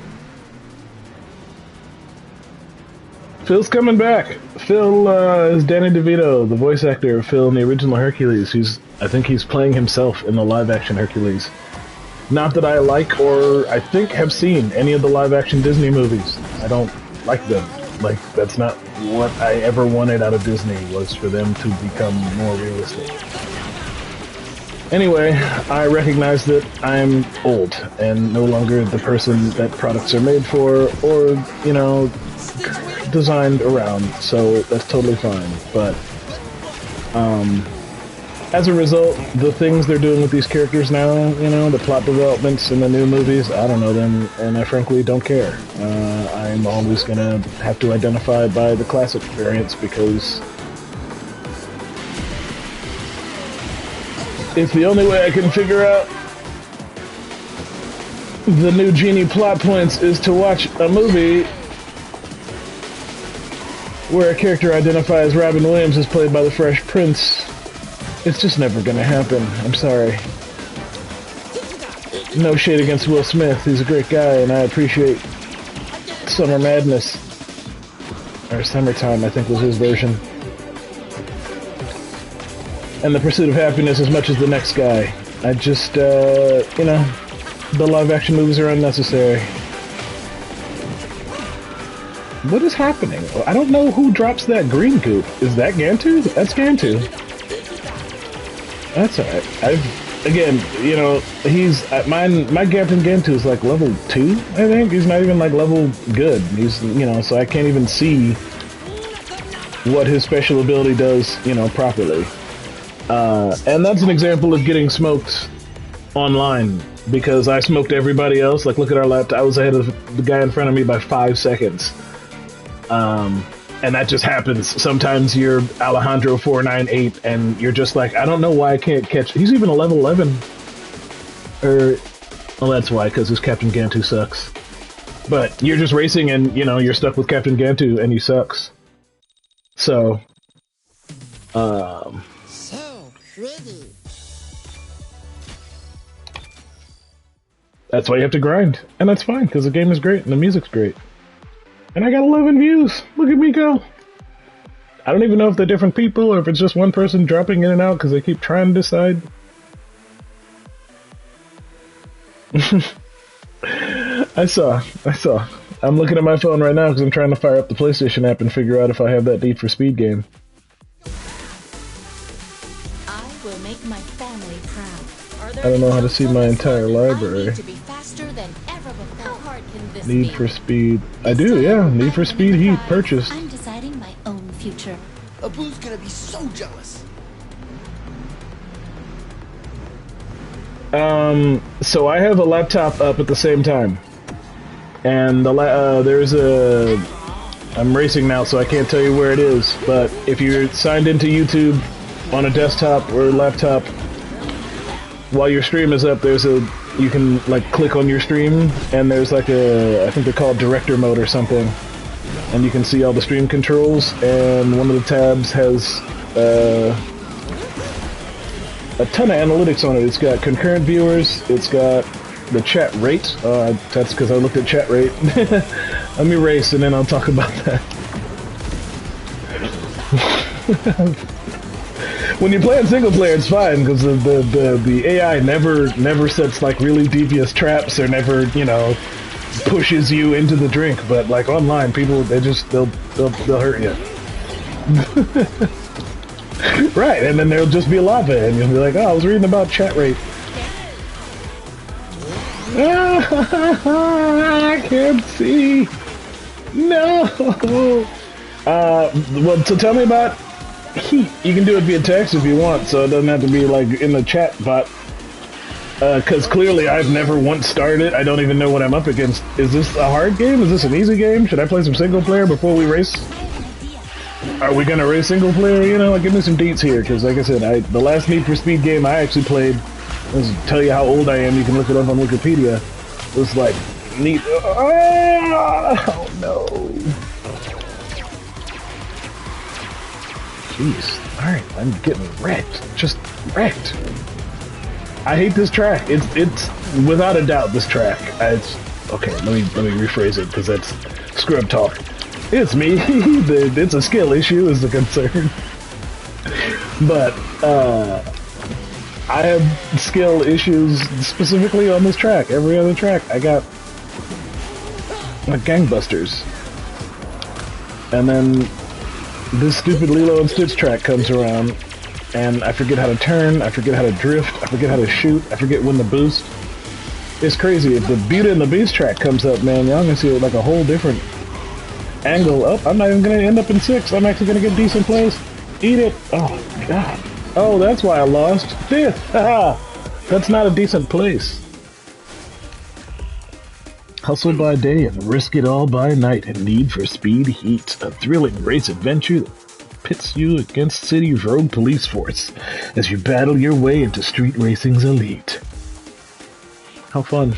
Phil's coming back. Phil is Danny DeVito, the voice actor of Phil in the original Hercules. I think he's playing himself in the live-action Hercules. Not that I like or I think have seen any of the live-action Disney movies. I don't like them. Like, that's not what I ever wanted out of Disney, was for them to become more realistic. Anyway, I recognize that I'm old and no longer the person that products are made for or, you know, designed around, so that's totally fine. But as a result, the things they're doing with these characters now, you know, the plot developments in the new movies, I don't know them, and I frankly don't care. I'm always gonna have to identify by the classic variants because it's the only way I can figure out the new Genie plot points is to watch a movie where a character identified as Robin Williams is played by the Fresh Prince. It's just never gonna happen. I'm sorry. No shade against Will Smith. He's a great guy, and I appreciate Summer Madness. Or Summertime, I think was his version. And The Pursuit of Happiness as much as the next guy. I just, you know, the live-action movies are unnecessary. What is happening? I don't know who drops that green goop. Is that Gantu? That's Gantu. That's alright. Again, you know, he's my Captain Gantu is like level 2, I think. He's not even like level good. He's, you know, so I can't even see what his special ability does, you know, properly. And that's an example of getting smoked online because I smoked everybody else. Like, look at our laptop. I was ahead of the guy in front of me by 5 seconds. And that just happens. Sometimes you're Alejandro 498 and you're just like, I don't know why I can't catch. He's even a level 11. Well, that's why, because his Captain Gantu sucks. But you're just racing and, you know, you're stuck with Captain Gantu and he sucks. So, So pretty. that's why you have to grind. And that's fine, because the game is great and the music's great. And I got 11 views. Look at me go. I don't even know if they're different people or if it's just one person dropping in and out because they keep trying to decide. I saw. I'm looking at my phone right now because I'm trying to fire up the PlayStation app and figure out if I have that Need for Speed game. I will make my family proud. I don't know how to see my entire library. I need to be faster than ever before. How hard can this Need be? for Speed. I do, yeah. Need for Speed Heat purchased. I'm deciding my own future. Abu's gonna be so jealous. So I have a laptop up at the same time. And there's a... I'm racing now, so I can't tell you where it is. But if you're signed into YouTube on a desktop or laptop, while your stream is up, there's a... You can, like, click on your stream, and there's, like, a... I think they're called director mode or something. And you can see all the stream controls, and one of the tabs has, a ton of analytics on it. It's got concurrent viewers, it's got the chat rate. That's because I looked at chat rate. Let me race, and then I'll talk about that. When you're playing single player, it's fine because the AI never sets like really devious traps or never, you know, pushes you into the drink. But like online, people they'll hurt you. Right, and then there'll just be lava, and you'll be like, oh, I was reading about chat rate. I can't see. No. Well, so tell me about Heat. You can do it via text if you want, so it doesn't have to be like in the chat bot. Because clearly I've never once started it. I don't even know what I'm up against. Is this a hard game? Is this an easy game? Should I play some single player before we race? Are we gonna race single player? You know, like, give me some deets here, because like I said, the last Need for Speed game I actually played, let's tell you how old I am, you can look it up on Wikipedia, it was like, neat. Oh no. Jeez. Alright, I'm getting wrecked. Just wrecked. I hate this track. It's without a doubt this track. It's okay, let me rephrase it, because that's scrub talk. It's me. It's a skill issue is the concern. But I have skill issues specifically on this track. Every other track I got like gangbusters. And then this stupid Lilo and Stitch track comes around and I forget how to turn, I forget how to drift, I forget how to shoot, I forget when to boost. It's crazy. If the Beauty and the Beast track comes up, man, y'all gonna see like a whole different angle. Oh, I'm not even gonna end up in 6th. I'm actually gonna get decent plays. Eat it. Oh, God. Oh, that's why I lost 5th. Haha. That's not a decent place. Hustle by day and risk it all by night in Need for Speed Heat, a thrilling race adventure that pits you against City's rogue police force as you battle your way into street racing's elite. How fun.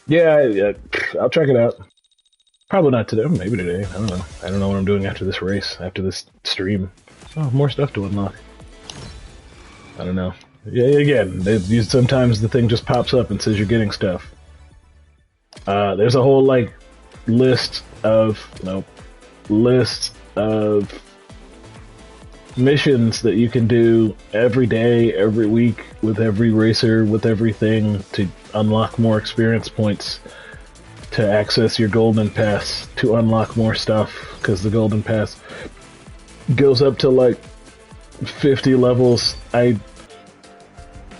Yeah, I'll check it out. Probably not today, maybe today. I don't know. I don't know what I'm doing after this race, after this stream. Oh, more stuff to unlock. I don't know. Yeah, again, sometimes the thing just pops up and says you're getting stuff. There's a whole, like, list of missions that you can do every day, every week, with every racer, with everything, to unlock more experience points, to access your golden pass, to unlock more stuff, because the golden pass goes up to like 50 levels. I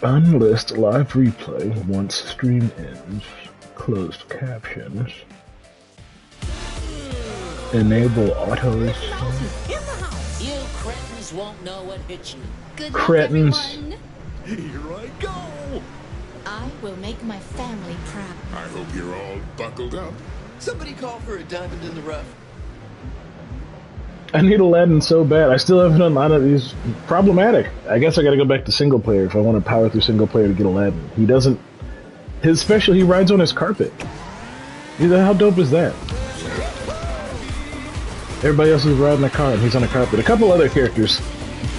unlist live replay once stream ends. Closed captions. Enable autos. You cretins won't know what hit you. Good Cretins. luck, everyone. Here I go! I will make my family proud. I hope you're all buckled up. Somebody call for a diamond in the rough. I need Aladdin so bad. I still haven't done Aladdin. He's problematic. I guess I gotta go back to single player if I want to power through single player to get Aladdin. He doesn't... His special, he rides on his carpet. How dope is that? Everybody else is riding a car and he's on a carpet. A couple other characters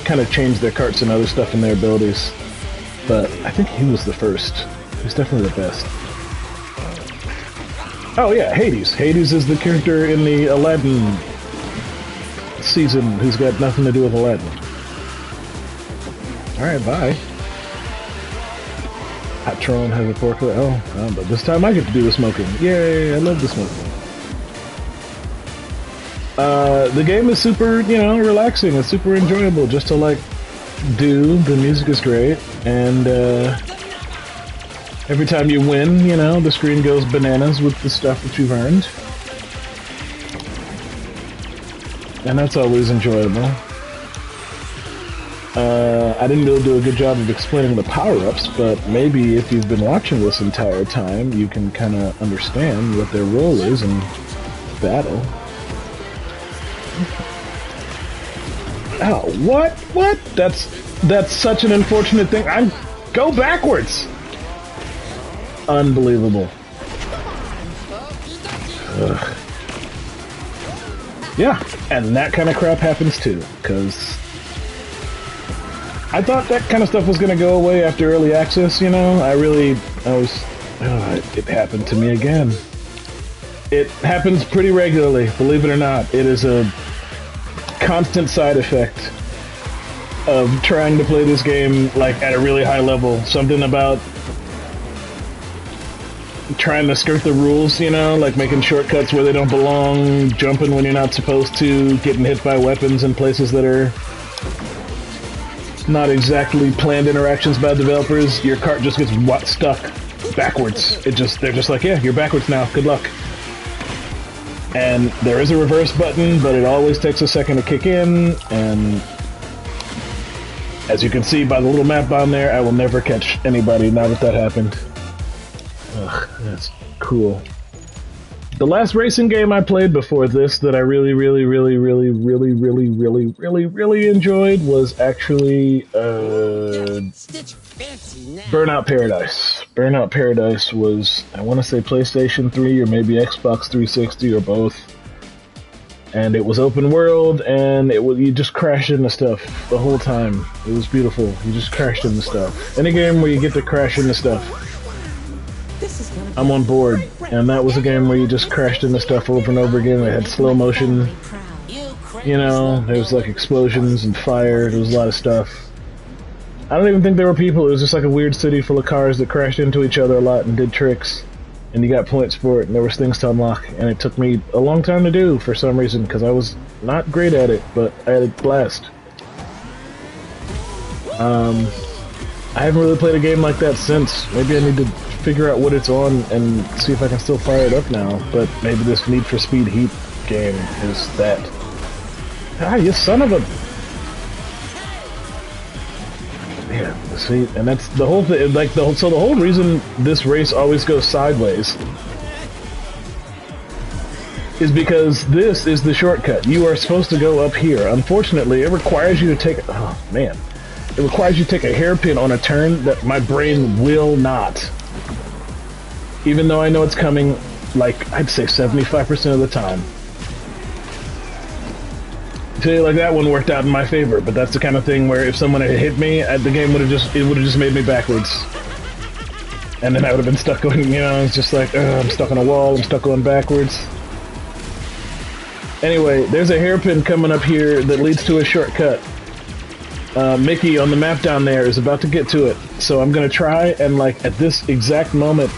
kind of changed their carts and other stuff in their abilities. But I think he was the first. He's definitely the best. Oh yeah, Hades. Hades is the character in the Aladdin season who's got nothing to do with Aladdin. Alright, bye. Patron has a pork. Oh, but this time I get to do the smoking. Yay, I love the smoking. The game is super, relaxing. It's super enjoyable just to, like, do. The music is great. And, every time you win, the screen goes bananas with the stuff that you've earned. And that's always enjoyable. I didn't really do a good job of explaining the power-ups, but maybe if you've been watching this entire time, you can kind of understand what their role is in battle. Oh, what? What? That's such an unfortunate thing. Go backwards! Unbelievable. Ugh. Yeah, and that kind of crap happens too, because I thought that kind of stuff was going to go away after early access, it happened to me again. It happens pretty regularly, believe it or not. It is a constant side effect of trying to play this game, like, at a really high level. Something about trying to skirt the rules, like making shortcuts where they don't belong, jumping when you're not supposed to, getting hit by weapons in places that are not exactly planned interactions by developers. Your cart just gets stuck backwards. They're just like, yeah, you're backwards now, good luck. And there is a reverse button, but it always takes a second to kick in, and as you can see by the little map on there, I will never catch anybody now that happened. Ugh, that's cool. The last racing game I played before this that I really enjoyed was actually Burnout Paradise. Burnout Paradise was, I want to say PlayStation 3 or maybe Xbox 360 or both. And it was open world, and you just crashed into stuff the whole time. It was beautiful. You just crashed into stuff. Any game where you get to crash into stuff, I'm on board. And that was a game where you just crashed into stuff over and over again. It had slow motion. You know, there was like explosions and fire. There was a lot of stuff. I don't even think there were people. It was just like a weird city full of cars that crashed into each other a lot and did tricks. And you got points for it, and there was things to unlock. And it took me a long time to do for some reason, because I was not great at it, but I had a blast. I haven't really played a game like that since. Maybe I need to figure out what it's on and see if I can still fire it up now. But maybe this Need for Speed Heat game is that. Ah, you son of a... Yeah, see, and that's the whole thing. Like so the whole reason this race always goes sideways is because this is the shortcut. You are supposed to go up here. Unfortunately, it requires you to take. Oh man, it requires you to take a hairpin on a turn that my brain will not. Even though I know it's coming, like I'd say 75% of the time. Like that one worked out in my favor, but that's the kind of thing where if someone had hit me, the game would have just made me backwards, and then I would have been stuck going. You know, it's just like I'm stuck on a wall. I'm stuck going backwards. Anyway, there's a hairpin coming up here that leads to a shortcut. Mickey on the map down there is about to get to it, so I'm gonna try and like at this exact moment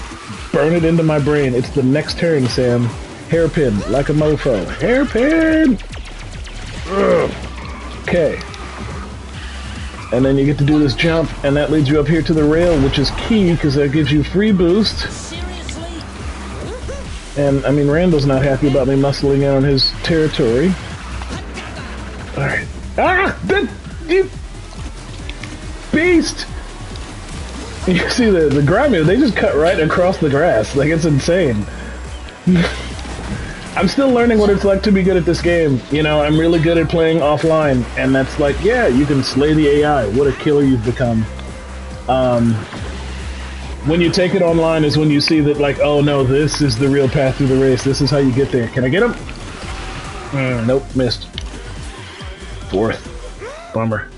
burn it into my brain. It's the next turn, Sam. Hairpin, like a mofo. Hairpin. Okay. And then you get to do this jump, and that leads you up here to the rail, which is key, because that gives you free boost. And, I mean, Randall's not happy about me muscling in on his territory. Alright. Ah! You beast! You see the grimy, they just cut right across the grass. Like, it's insane. I'm still learning what it's like to be good at this game. You know, I'm really good at playing offline, and that's like, yeah, you can slay the AI. What a killer you've become. When you take it online is when you see that, like, oh no, this is the real path through the race. This is how you get there. Can I get him? Nope, missed. Fourth. Bummer.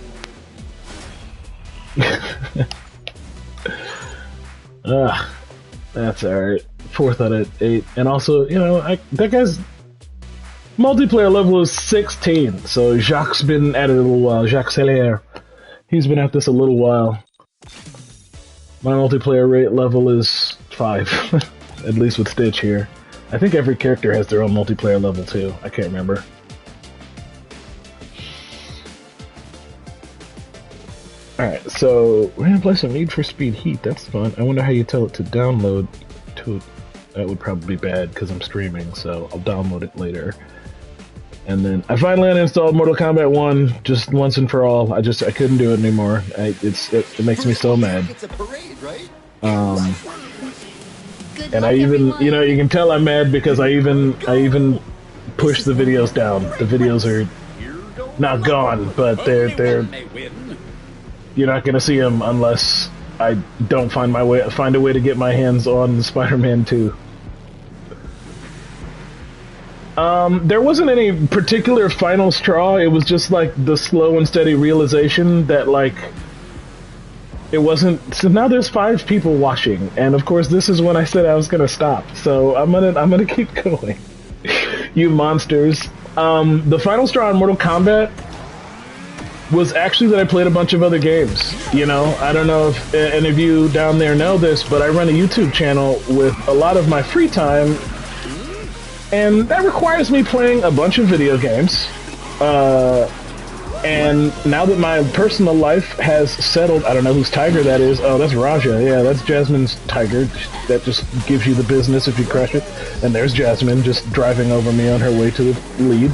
That's alright. 4th out of 8. And also, you know, that guy's multiplayer level is 16, so Jacques' been at it a little while. Jacques Sellier. He's been at this a little while. My multiplayer rate level is 5. At least with Stitch here. I think every character has their own multiplayer level too. I can't remember. Alright, so we're gonna play some Need for Speed Heat. That's fun. I wonder how you tell it to download to it. That would probably be bad because I'm streaming, so I'll download it later. And then I finally uninstalled Mortal Kombat 1 just once and for all. I couldn't do it anymore. It makes me so mad. It's a parade, right? And I even, you know, you can tell I'm mad because I even pushed the videos down. The videos are not gone, but they're you're not gonna see them unless I don't find a way to get my hands on Spider-Man 2. There wasn't any particular final straw. It was just like the slow and steady realization that like it wasn't. So now there's 5 people watching, and of course this is when I said I was gonna stop. So I'm gonna keep going. You monsters. The final straw in Mortal Kombat was actually that I played a bunch of other games. You know, I don't know if any of you down there know this, but I run a YouTube channel with a lot of my free time, and that requires me playing a bunch of video games. And now that my personal life has settled, I don't know whose tiger that is. Oh, that's Raja. Yeah, that's Jasmine's tiger. That just gives you the business if you crush it. And there's Jasmine just driving over me on her way to the lead.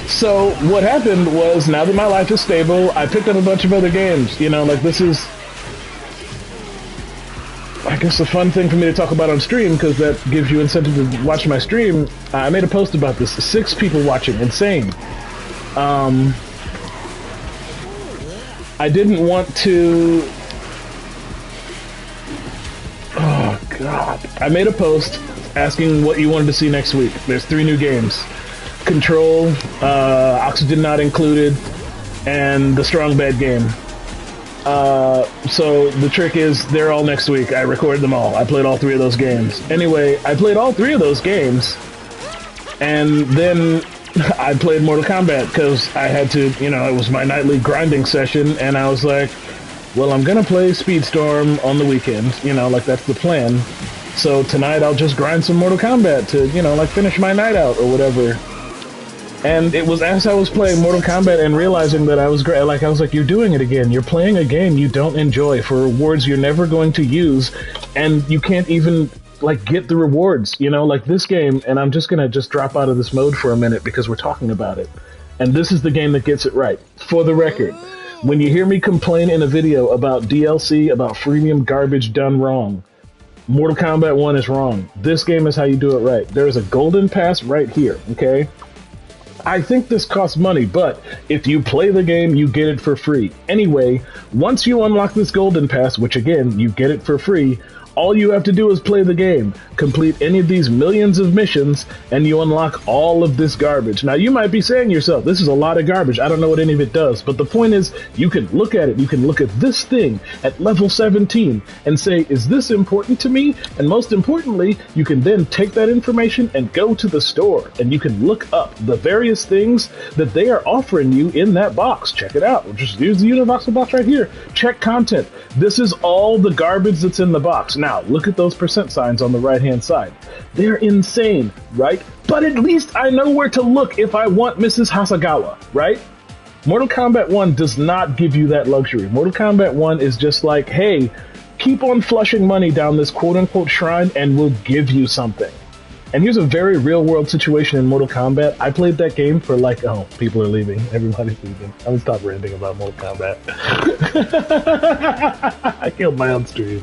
So what happened was, now that my life is stable, I picked up a bunch of other games. You know, like this is I guess a fun thing for me to talk about on stream, because that gives you incentive to watch my stream. I made a post about this. 6 people watching. Insane. I didn't want to... Oh, God. I made a post asking what you wanted to see next week. There's 3 new games. Control, Oxygen Not Included, and the Strong Bad game. So the trick is, they're all next week. I recorded them all. I played all 3 of those games. Anyway, I played all 3 of those games, and then I played Mortal Kombat because I had to, you know, it was my nightly grinding session, and I was like, well, I'm gonna play Speedstorm on the weekend, you know, like that's the plan. So tonight I'll just grind some Mortal Kombat to, you know, like finish my night out or whatever. And it was as I was playing Mortal Kombat and realizing that I was great, like I was like, you're doing it again. You're playing a game you don't enjoy for rewards you're never going to use, and you can't even like get the rewards, you know, like this game. And I'm just gonna drop out of this mode for a minute because we're talking about it. And this is the game that gets it right. For the record, when you hear me complain in a video about DLC, about freemium garbage done wrong, Mortal Kombat 1 is wrong. This game is how you do it right. There is a golden pass right here, okay? I think this costs money, but if you play the game, you get it for free. Anyway, once you unlock this golden pass, which again, you get it for free, all you have to do is play the game, complete any of these millions of missions, and you unlock all of this garbage. Now, you might be saying to yourself, this is a lot of garbage. I don't know what any of it does. But the point is, you can look at it. You can look at this thing at level 17 and say, is this important to me? And most importantly, you can then take that information and go to the store, and you can look up the various things that they are offering you in that box. Check it out. We'll just use the Universal box right here. Check content. This is all the garbage that's in the box. Now, look at those % signs on the right-hand side. They're insane, right? But at least I know where to look if I want Mrs. Hasagawa, right? Mortal Kombat 1 does not give you that luxury. Mortal Kombat 1 is just like, hey, keep on flushing money down this quote-unquote shrine and we'll give you something. And here's a very real-world situation in Mortal Kombat. I played that game for like, oh, people are leaving. Everybody's leaving. I'm gonna stop ranting about Mortal Kombat. I killed my own stream.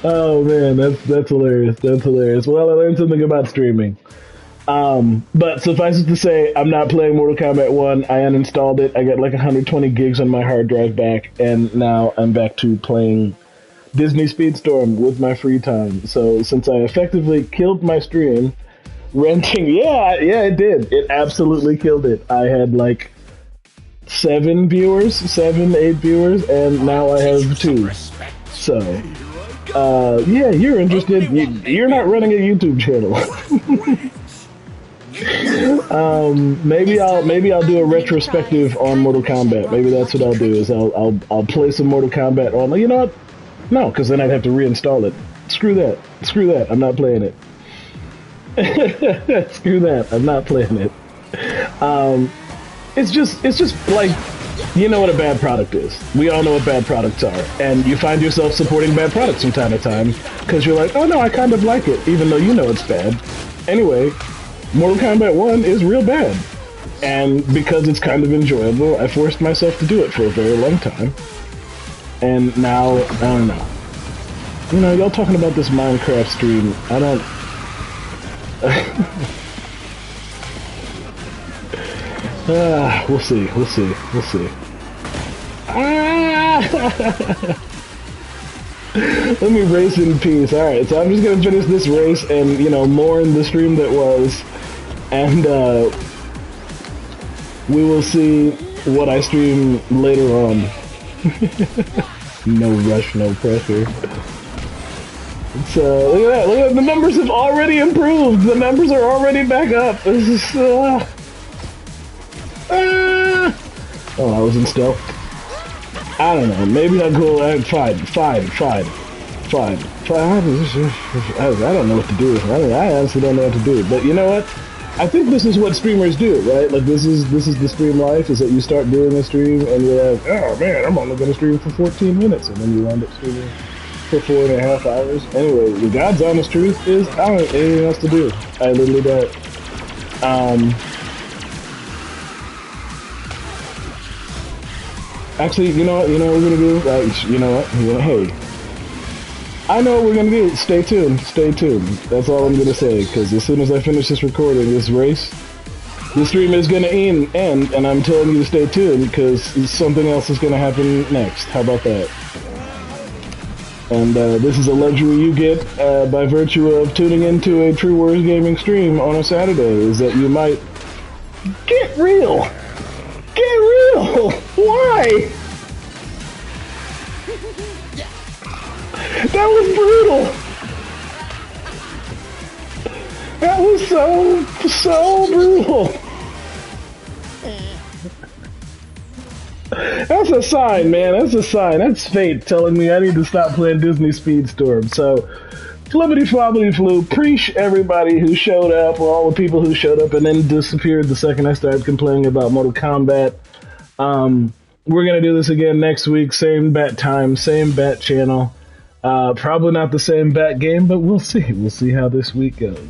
Oh man, that's hilarious. That's hilarious. Well, I learned something about streaming. But suffice it to say, I'm not playing Mortal Kombat 1. I uninstalled it. I got like 120 gigs on my hard drive back, and now I'm back to playing Disney Speedstorm with my free time. So since I effectively killed my stream, renting, yeah, it did. It absolutely killed it. I had like 7, 8 viewers, and now I have 2. So, yeah, you're interested. You're not running a YouTube channel. Maybe I'll do a retrospective on Mortal Kombat. Maybe that's what I'll do. Is I'll play some Mortal Kombat on. You know what? No, because then I'd have to reinstall it. Screw that. I'm not playing it. Screw that. I'm not playing it. It's just like, you know what a bad product is. We all know what bad products are. And you find yourself supporting bad products from time to time because you're like, oh no, I kind of like it, even though you know it's bad. Anyway, Mortal Kombat 1 is real bad. And because it's kind of enjoyable, I forced myself to do it for a very long time. And now, I don't know. You know, y'all talking about this Minecraft stream, I don't... we'll see. Let me race in peace. Alright, so I'm just gonna finish this race and, you know, mourn the stream that was. And, we will see what I stream later on. No rush, no pressure. So, look at that. The numbers have already improved. The numbers are already back up. This is, oh, I was in stealth. I don't know. Maybe I'll go. Fine. I don't know what to do. I honestly don't know what to do. But you know what? I think this is what streamers do, right? Like this is the stream life. Is that you start doing a stream and you're like, oh man, I'm only going to stream for 14 minutes, and then you end up streaming for 4.5 hours. Anyway, the God's honest truth is I don't have anything else to do. I literally don't. Actually, you know what we're gonna do? You know what? Hey, I know what we're gonna do. Stay tuned. Stay tuned. That's all I'm gonna say. Because as soon as I finish this recording, this race, the stream is gonna end, and I'm telling you to stay tuned because something else is gonna happen next. How about that? And this is a luxury you get by virtue of tuning into a True Wars Gaming stream on a Saturday. Is that you might get real. Get real! Why? That was brutal! That was so brutal! That's a sign, man. That's a sign. That's fate telling me I need to stop playing Disney Speedstorm. So, flippity floppity flu, preach everybody who showed up, or all the people who showed up and then disappeared the second I started complaining about Mortal Kombat. We're gonna do this again next week, same bat time, same bat channel. Probably not the same bat game, but we'll see. We'll see how this week goes.